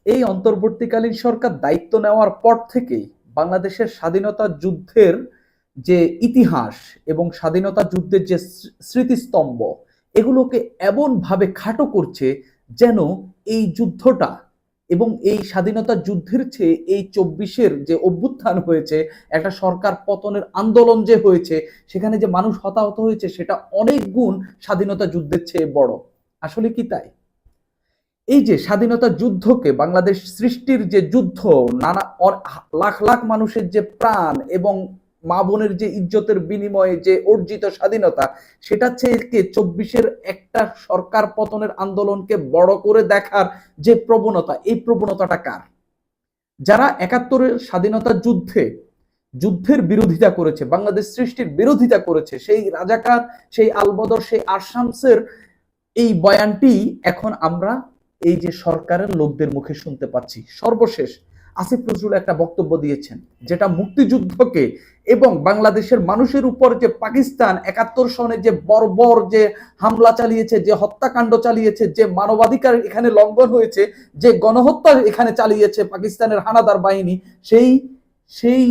এই অন্তর্বর্তীকালীন সরকার দায়িত্ব নেওয়ার পর থেকেই বাংলাদেশের স্বাধীনতা যুদ্ধের যে ইতিহাস এবং স্বাধীনতা যুদ্ধের যে স্মৃতিস্তম্ভ, এগুলোকে এমনভাবে খাটো করছে যেন এই যুদ্ধটা এবং এই স্বাধীনতা যুদ্ধের চেয়ে এই ২৪-এর যে অভ্যুত্থান হয়েছে, একটা সরকার পতনের আন্দোলন যে হয়েছে, সেখানে যে মানুষ হতাহত হয়েছে, সেটা অনেক গুণ স্বাধীনতা যুদ্ধের চেয়ে বড়। আসলে কি তাই? এই যে স্বাধীনতা যুদ্ধকে বাংলাদেশ সৃষ্টির যে যুদ্ধ, নানা লাখ লাখ মানুষের যে প্রাণ এবং মা বোনের যে ইজ্জতের বিনিময়ে যে অর্জিত স্বাধীনতা, সেটা থেকে ২৪-এর একটা সরকার পতনের আন্দোলনকে বড় করে দেখার যে প্রবণতা, এই প্রবণতাটা কার? যারা ৭১-এর স্বাধীনতা যুদ্ধের বিরোধিতা করেছে, বাংলাদেশ সৃষ্টির বিরোধিতা করেছে, সেই রাজাকার, সেই আলবদর, সেই আরশামসের এই বয়ানটি এখন আমরা এই যে সরকারের লোকদের মুখে শুনতে পাচ্ছি। সর্বশেষ আসিফ নজরুল একটা বক্তব্য দিয়েছেন, যেটা মুক্তিযুদ্ধকে এবং বাংলাদেশের মানুষের উপর যে পাকিস্তান ৭১ সনে যে বর্বর যে হামলা চালিয়েছে, যে হত্যাকাণ্ড চালিয়েছে, যে মানবাধিকার এখানে লঙ্ঘন হয়েছে, যে গণহত্যা এখানে চালিয়েছে পাকিস্তানের হানাদার বাহিনী, সেই সেই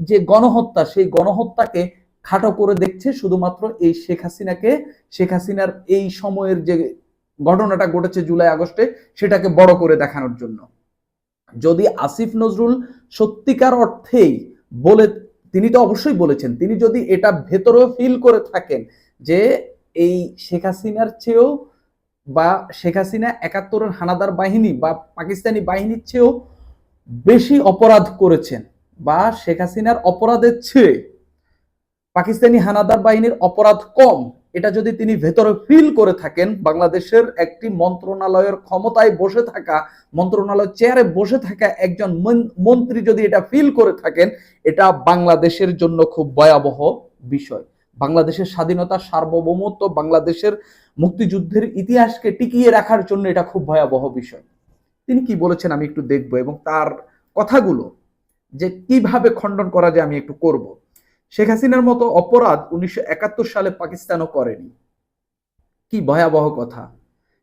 যে গণহত্যা, সেই গণহত্যাকে খাটো করে দেখছে শুধুমাত্র এই শেখ হাসিনার এই সময়ের যে ঘটনাটা ঘটেছে জুলাই আগস্টে, সেটাকে বড় করে দেখানোর জন্য। যদি আসিফ নজরুল সত্যিকার অর্থেই বলে, তিনি তো অবশ্যই বলেছেন, তিনি যদি এটা ভেতরেও ফিল করে থাকেন যে এই শেখ হাসিনার চেয়েও বা শেখ হাসিনা ৭১-এর হানাদার বাহিনী বা পাকিস্তানি বাহিনীর চেয়েও বেশি অপরাধ করেছেন, বা শেখ হাসিনার অপরাধের চেয়ে পাকিস্তানি হানাদার বাহিনীর অপরাধ কম, এটা যদি তিনি ভেতরে ফিল করে থাকেন, বাংলাদেশের একটি মন্ত্রণালয়ের ক্ষমতায় বসে থাকা, মন্ত্রণালয় চেয়ারে বসে থাকা একজন মন্ত্রী যদি এটা ফিল করে থাকেন, এটা বাংলাদেশের জন্য খুব ভয়াবহ বিষয়। বাংলাদেশের স্বাধীনতা, সার্বভৌমত্ব, বাংলাদেশের মুক্তিযুদ্ধের ইতিহাসকে টিকিয়ে রাখার জন্য এটা খুব ভয়াবহ বিষয়। তিনি কি বলেছেন আমি একটু দেখব, এবং তার কথাগুলো যে কিভাবে খণ্ডন করা যায় আমি একটু করব। শেখ হাসিনার মতো অপরাধ ১৯৭১ সালে পাকিস্তানও করেনি। কি ভয়াবহ কথা!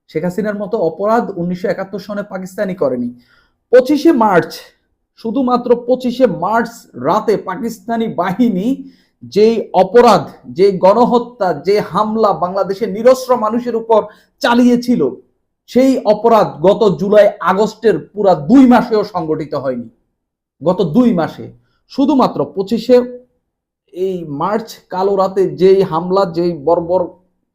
শেখ হাসিনার মতো অপরাধ ১৯৭১ সনে পাকিস্তানি করেনি। ২৫শে মার্চ, শুধুমাত্র ২৫শে মার্চ রাতে পাকিস্তানি বাহিনী যেই অপরাধ, যে গণহত্যা, যে হামলা বাংলাদেশের নিরস্ত্র মানুষের উপর চালিয়েছিল, সেই অপরাধ গত জুলাই আগস্টের পুরা ২ মাসেও সংগঠিত হয়নি। গত ২ মাসে শুধুমাত্র ২৫শে এই মার্চ কালো রাতে যেই হামলা, যেই বর্বর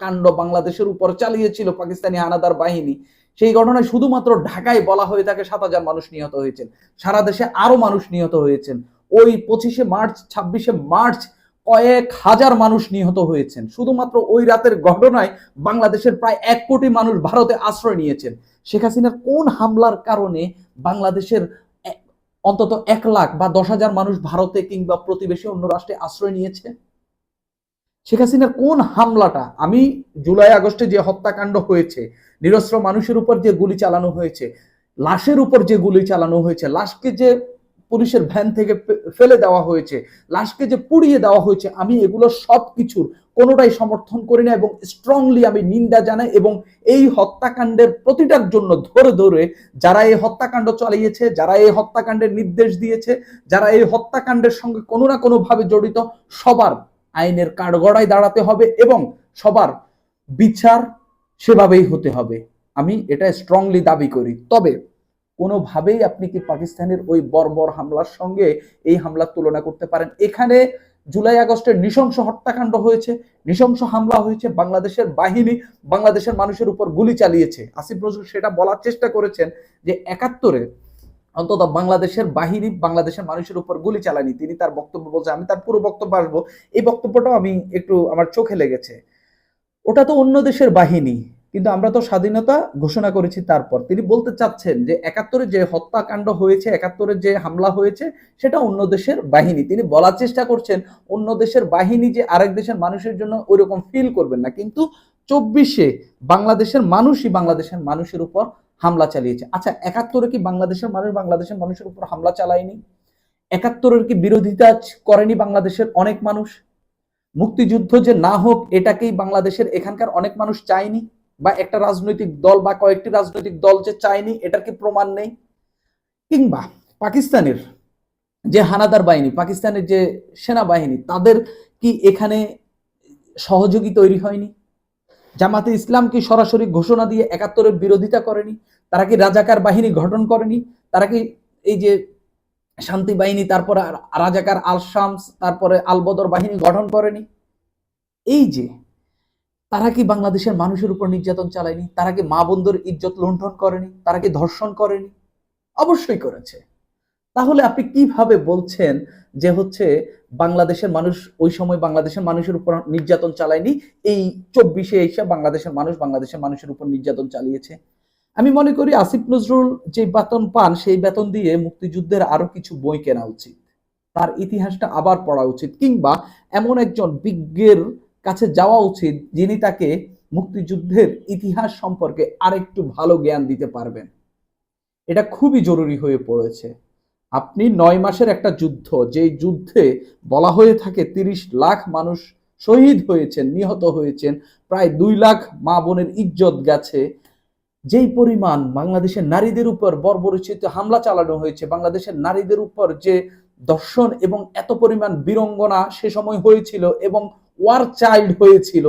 কাণ্ড বাংলাদেশের উপর চালিয়েছিল পাকিস্তানি হানাদার বাহিনী, সেই ঘটনায় শুধুমাত্র ঢাকায় বলা হয়ে থাকে ৭,০০০ মানুষ নিহত হয়েছেন, সারা দেশে আরো মানুষ নিহত হয়েছেন। ওই ২৫শে মার্চ, ২৬শে মার্চ কয়েক হাজার মানুষ নিহত হয়েছেন। শুধুমাত্র ওই রাতের ঘটনায় বাংলাদেশের প্রায় ১ কোটি মানুষ ভারতে আশ্রয় নিয়েছেন। শেখ হাসিনার কোন হামলার কারণে বাংলাদেশের অন্তত ১ লাখ বা ১০,০০০ মানুষ ভারতে কিংবা প্রতিবেশী অন্য রাষ্ট্রে আশ্রয় নিয়েছে? শেখ হাসিনার কোন হামলাটা, আমি জুলাই আগস্টে যে হত্যাকাণ্ড হয়েছে, নিরস্ত্র মানুষের উপর যে গুলি চালানো হয়েছে, লাশের উপর যে গুলি চালানো হয়েছে, লাশকে যে পুলিশের ভ্যান থেকে ফেলে দেওয়া হয়েছে, লাশকে যে পুড়িয়ে দেওয়া হয়েছে, আমি এগুলো সব কিছুর কোনোটাই সমর্থন করি না এবং স্ট্রংলি আমি নিন্দা জানাই। এবং এই হত্যাকাণ্ডের প্রতিটার জন্য ধরে ধরে যারা এই হত্যাকাণ্ড চালিয়েছে, যারা এই হত্যাকাণ্ডের নির্দেশ দিয়েছে, যারা এই হত্যাকাণ্ডের সঙ্গে কোনো না কোনো ভাবে জড়িত, সবার আইনের কাঠগড়ায় দাঁড়াতে হবে এবং সবার বিচার সেভাবেই হতে হবে। আমি এটা স্ট্রংলি দাবি করি। তবে কোনোভাবেই আপনি কি পাকিস্তানের ওই বর্বর হামলার সঙ্গে এই হামলার তুলনা করতে পারেন? এখানে জুলাই আগস্টের নৃশংস হত্যাকাণ্ড হয়েছে, নৃশংস হামলা হয়েছে, বাংলাদেশের বাহিনী বাংলাদেশের মানুষের উপর গুলি চালিয়েছে। আসিফ নজরুল সেটা বলার চেষ্টা করেছেন যে ৭১-এ অন্তত বাংলাদেশের বাহিনী বাংলাদেশের মানুষের উপর গুলি চালায়নি। তিনি তার বক্তব্য বলছে, আমি তার পুরো বক্তব্য আসবো, এই বক্তব্যটাও আমি একটু আমার চোখে লেগেছে। ওটা তো অন্য দেশের বাহিনী, কিন্তু আমরা তো স্বাধীনতা ঘোষণা করেছি তারপর। তিনি বলতে চাচ্ছেন যে ৭১-এ যে হত্যাকাণ্ড হয়েছে, ৭১-এ যে হামলা হয়েছে, সেটা অন্য দেশের বাহিনী। তিনি বলার চেষ্টা করছেন অন্য দেশের বাহিনী যে আরেক দেশের মানুষের জন্য ওইরকম ফিল করবেন না, কিন্তু ২৪-এ বাংলাদেশের মানুষই বাংলাদেশের মানুষের উপর হামলা চালিয়েছে। আচ্ছা, ৭১-এ কি বাংলাদেশের মানুষ বাংলাদেশের মানুষের উপর হামলা চালায়নি? ৭১-এর কি বিরোধিতা করেনি বাংলাদেশের অনেক মানুষ? মুক্তিযুদ্ধ যে না হোক এটাকেই বাংলাদেশের এখানকার অনেক মানুষ চায়নি? বা একটা রাজনৈতিক দল বা কয়েকটি রাজনৈতিক দল যে চায়নি, এটার কি প্রমাণ নেই? কিংবা পাকিস্তানের যে হানাদার বাহিনী, পাকিস্তানের যে সেনাবাহিনী, তাদের কি এখানে সহযোগী তৈরি হয়নি? জামাতে ইসলাম কি সরাসরি ঘোষণা দিয়ে ৭১-এর বিরোধিতা করেনি? তারা কি রাজাকার বাহিনী গঠন করেনি? তারা কি এই যে শান্তি বাহিনী, তারপরে রাজাকার আল শামস, তারপরে আল বদর বাহিনী গঠন করেনি? এই যে তারা কি বাংলাদেশের মানুষের উপর নির্যাতন চালায়নি? তারা কি মা বোনদের ইজ্জত লুণ্ঠন করেনি? তারা কি ধর্ষণ করেনি? অবশ্যই করেছে। তাহলে আপনি কিভাবে বলছেন যে হচ্ছে বাংলাদেশের মানুষ ওই সময় বাংলাদেশের মানুষের উপর নির্যাতন চালায়নি, এই ২৪-এ এসে বাংলাদেশের মানুষের উপর নির্যাতন চালিয়েছে? আমি মনে করি আসিফ নজরুল যে বেতন পান, সেই বেতন দিয়ে মুক্তিযুদ্ধের আরো কিছু বই কেনা উচিত, তার ইতিহাসটা আবার পড়া উচিত, কিংবা এমন একজন বিজ্ঞের কাছে যাওয়া উচিত যিনি তাকে মুক্তিযুদ্ধের ইতিহাস সম্পর্কে আরেকটু ভালো জ্ঞান দিতে পারবেন। এটা খুবই জরুরি হয়ে পড়েছে। আপনি ৯ মাসের একটা যুদ্ধ, যেই যুদ্ধে বলা হয়ে থাকে ৩০ লাখ মানুষ শহীদ হয়েছেন, নিহত হয়েছেন, প্রায় ২ লাখ মা বোনের ইজ্জত গেছে, যেই পরিমাণ বাংলাদেশের নারীদের উপর বর্বরোচিত হামলা চালানো হয়েছে, বাংলাদেশের নারীদের উপর যে দর্শন এবং এত পরিমাণ বীরঙ্গনা সে সময় হয়েছিল এবং ওয়ার চাইল্ড হয়েছিল,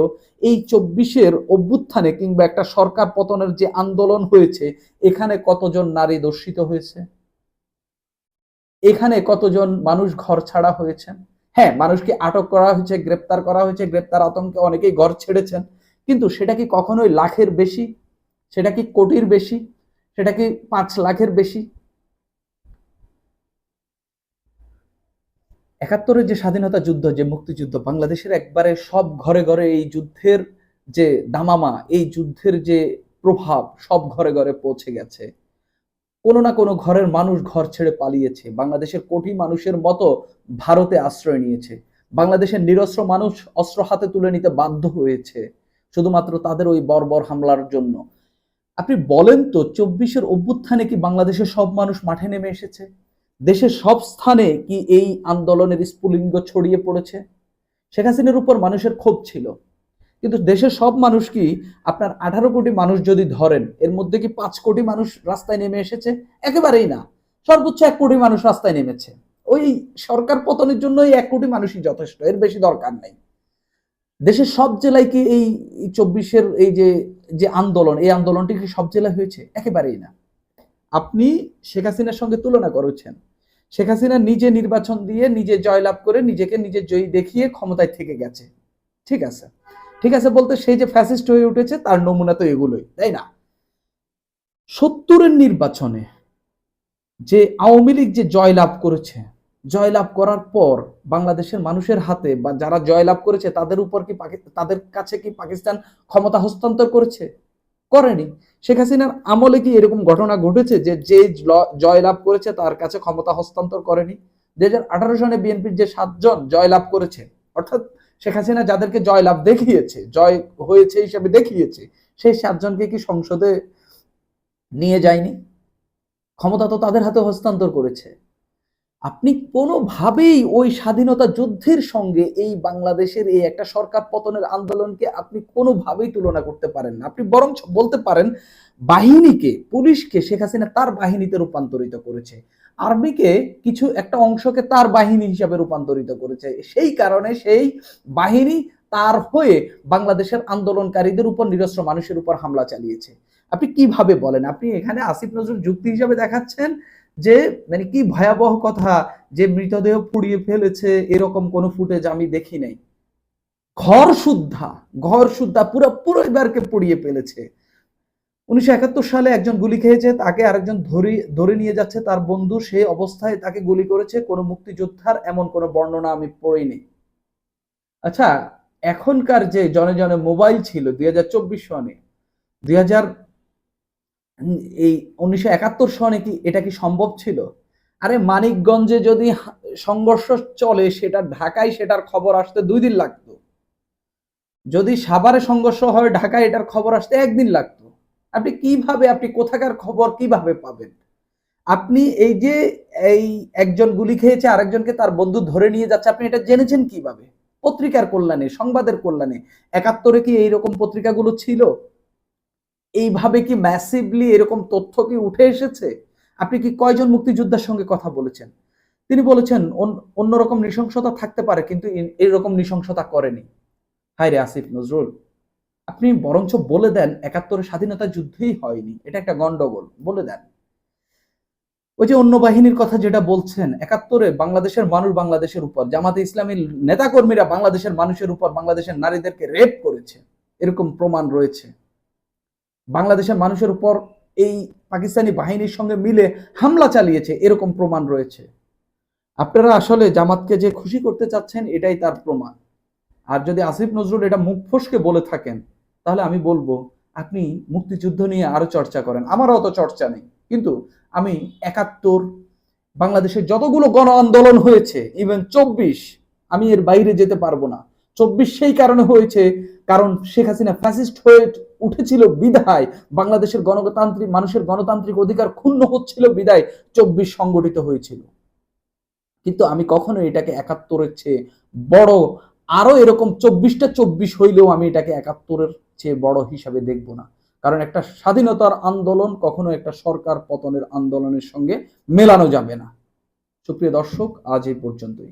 এই ২৪-এর অভ্যুত্থানে কিংবা একটা সরকার পতনের যে আন্দোলন হয়েছে, এখানে কতজন নারী দর্শিত হয়েছে? এখানে কতজন মানুষ ঘর ছাড়া হয়েছেন? হ্যাঁ, মানুষকে আটক করা হয়েছে, গ্রেপ্তার করা হয়েছে, গ্রেপ্তার আতঙ্কে অনেকেই ঘর ছেড়েছেন, কিন্তু সেটা কি কখনোই লাখের বেশি? সেটা কি কোটির বেশি? সেটা কি ৫ লাখের বেশি? ৭১-এর যে স্বাধীনতা যুদ্ধ, যে মুক্তিযুদ্ধ, বাংলাদেশের একবারে সব ঘরে ঘরে এই যুদ্ধের যে দামামা, এই যুদ্ধের যে প্রভাব সব ঘরে ঘরে পৌঁছে গেছে। কোনো না কোনো ঘরের মানুষ ঘর ছেড়ে পালিয়েছে, বাংলাদেশের কোটি মানুষের মতো ভারতে আশ্রয় নিয়েছে, বাংলাদেশের নিরস্ত্র মানুষ অস্ত্র হাতে তুলে নিতে বাধ্য হয়েছে শুধুমাত্র তাদের ওই বর্বর হামলার জন্য। আপনি বলেন তো, ২৪-এর অভ্যুত্থানে কি বাংলাদেশের সব মানুষ মাঠে নেমে এসেছে? দেশের সব স্থানে কি এই আন্দোলনের স্ফুলিঙ্গ ছড়িয়ে পড়েছে? শেখ হাসিনার উপর মানুষের ক্ষোভ ছিল, কিন্তু দেশের সব মানুষ কি, আপনার ১৮ কোটি মানুষ যদি ধরেন, এর মধ্যে কি ৫ কোটি মানুষ রাস্তায় নেমে এসেছে? একেবারেই না। সর্বোচ্চ ১ কোটি মানুষ রাস্তায় নেমেছে। ওই সরকার পতনের জন্য এই ১ কোটি মানুষই যথেষ্ট, এর বেশি দরকার নাই। দেশের সব জেলায় কি এই ২৪-এর এই যে যে আন্দোলন, এই আন্দোলনটি কি সব জেলায় হয়েছে? একেবারেই না। আপনি শেখ হাসিনার সঙ্গে তুলনা করেছেন। শেখ হাসিনা নিজে নির্বাচন দিয়ে নিজে জয়লাভ করে নিজেকে নিজে জয়ী দেখিয়ে ক্ষমতায় থেকে গেছে। ঠিক আছে, ঠিক আছে বলতে সেই যে ফ্যাসিস্ট হয়ে উঠেছে তার নমুনা তো এগুলোই, তাই না? ৭০-এর নির্বাচনে যে আওয়ামী লীগ যে জয়লাভ করেছে, জয়লাভ করার পর বাংলাদেশের মানুষের হাতে বা যারা জয়লাভ করেছে তাদের উপর কি তাদের কাছে কি পাকিস্তান ক্ষমতা হস্তান্তর করেছে? করেনি। শেখ হাসিনার আমলে কি এরকম ঘটনা ঘটেছে যে যে জয়লাভ করেছে তার কাছে ক্ষমতা হস্তান্তর করেনি? ২০১৮ সনে বিএনপির যে ৭ জন জয়লাভ করেছে, অর্থাৎ শেখ হাসিনা যাদেরকে জয়লাভ দেখিয়েছে, জয় হয়েছে হিসেবে দেখিয়েছে, সেই ৭ জনকে কি সংসদে নিয়ে যায়নি? ক্ষমতা তো তাদের হাতে হস্তান্তর করেছে। আপনি কোনোভাবেই ওই স্বাধীনতা যুদ্ধের সঙ্গে এই বাংলাদেশের এই একটা সরকার পতনের আন্দোলনকে আপনি কোনোভাবেই তুলনা করতে পারেন না। আপনি বরং বলতে পারেন বাহিনীকে, পুলিশকে শেখ হাসিনা তার বাহিনীতে রূপান্তরিত করেছে, আর্মিকে কিছু একটা অংশকে তার বাহিনী হিসাবে রূপান্তরিত করেছে, সেই কারণে সেই বাহিনী তার হয়ে বাংলাদেশের আন্দোলনকারীদের উপর, নিরস্ত্র মানুষের উপর হামলা চালিয়েছে। আপনি কিভাবে বলেন? আপনি এখানে আসিফ নজরুল যুক্তি হিসাবে দেখাচ্ছেন যে মানে কি ভয়াবহ কথা, যে মৃতদেহ পুড়িয়ে ফেলেছে এরকম কোন ফুটেজ আমি দেখি নাই। ঘর শুদ্ধা পুরো পরিবারকে পুড়িয়ে ফেলেছে। ১৯৭১ সালে একজন গুলি খেয়েছে, তাকে আরেকজন ধরে নিয়ে যাচ্ছে তার বন্ধু, সেই অবস্থায় তাকে গুলি করেছে। কোন মুক্তিযোদ্ধার এমন কোন বর্ণনা আমি পড়িনি। আচ্ছা, এখনকার যে জনে জনে মোবাইল ছিল ২০২৪ সনে, ২০০০ এই ১৯৭১ সনে কি এটা কি সম্ভব ছিল? আরে মানিকগঞ্জে যদি সংঘর্ষ চলে, সেটা ঢাকায় সেটার খবর আসতে ২ দিন লাগতো। যদি সাভারে সংঘর্ষ হয়, ঢাকায় এটার খবর আসতে ১ দিন লাগতো। আপনি কোথাকার খবর কিভাবে পাবেন? আপনি এই যে এই একজন গুলি খেয়েছে, আরেকজনকে তার বন্ধু ধরে নিয়ে যাচ্ছে, আপনি এটা জেনেছেন কিভাবে? পত্রিকার কল্যাণে, সংবাদের কল্যাণে। ৭১-এ কি এইরকম পত্রিকাগুলো ছিল? এইভাবে কি ম্যাসিভলি এরকম তথ্য কি উঠে এসেছে? আপনি কি কয়জন মুক্তিযোদ্ধার সঙ্গে কথা বলেছেন? তিনি বলেছেন অন্যরকম নৃশংসতা থাকতে পারে, কিন্তু এরকম নৃশংসতা করেনি। হায় রে আসিফ নজরুল, আপনি বরঞ্চ বলে দেন ৭১ স্বাধীনতা যুদ্ধেই হয়নি, এটা একটা গন্ডগোল, বলে দেন। ওই যে অন্য বাহিনীর কথা যেটা বলছেন, ৭১ বাংলাদেশের মানুষ বাংলাদেশের উপর, জামাতে ইসলামী নেতাকর্মীরা বাংলাদেশের মানুষের উপর, বাংলাদেশের নারীদেরকে রেপ করেছে, এরকম প্রমাণ রয়েছে। বাংলাদেশের মানুষের উপর এই পাকিস্তানি বাহিনীর সঙ্গে মিলে হামলা চালিয়েছে, এরকম প্রমাণ রয়েছে। আপনারা আসলে জামাতকে যে খুশি করতে চাচ্ছেন, এটাই তার প্রমাণ। আর যদি আসিফ নজরুল এটা মুখ ফসকে বলে থাকেন, তাহলে আমি বলবো আপনি মুক্তিযুদ্ধ নিয়ে আরো চর্চা করেন, আমারও অত চর্চা নেই। কিন্তু আমি ৭১, বাংলাদেশের যতগুলো গণ আন্দোলন হয়েছে, ইভেন ২৪, আমি এর বাইরে যেতে পারবো না। ২৪ সেই কারণে হয়েছে, কারণ শেখ হাসিনা ফ্যাসিস্ট হয়ে উঠেছিল বিধায়, বাংলাদেশের গণতান্ত্রিক মানুষের গণতান্ত্রিক অধিকার ক্ষুণ্ণ হচ্ছিল বিধায় ২৪ সংগঠিত হয়েছিল। কিন্তু আমি কখনো এটাকে ৭১-এর চেয়ে বড়, আরো এরকম ২৪টা ২৪ হইলেও আমি এটাকে ৭১-এর চেয়ে বড় হিসাবে দেখব না। কারণ একটা স্বাধীনতার আন্দোলন কখনো একটা সরকার পতনের আন্দোলনের সঙ্গে মেলানো যাবে না। সুপ্রিয় দর্শক, আজ এই পর্যন্তই।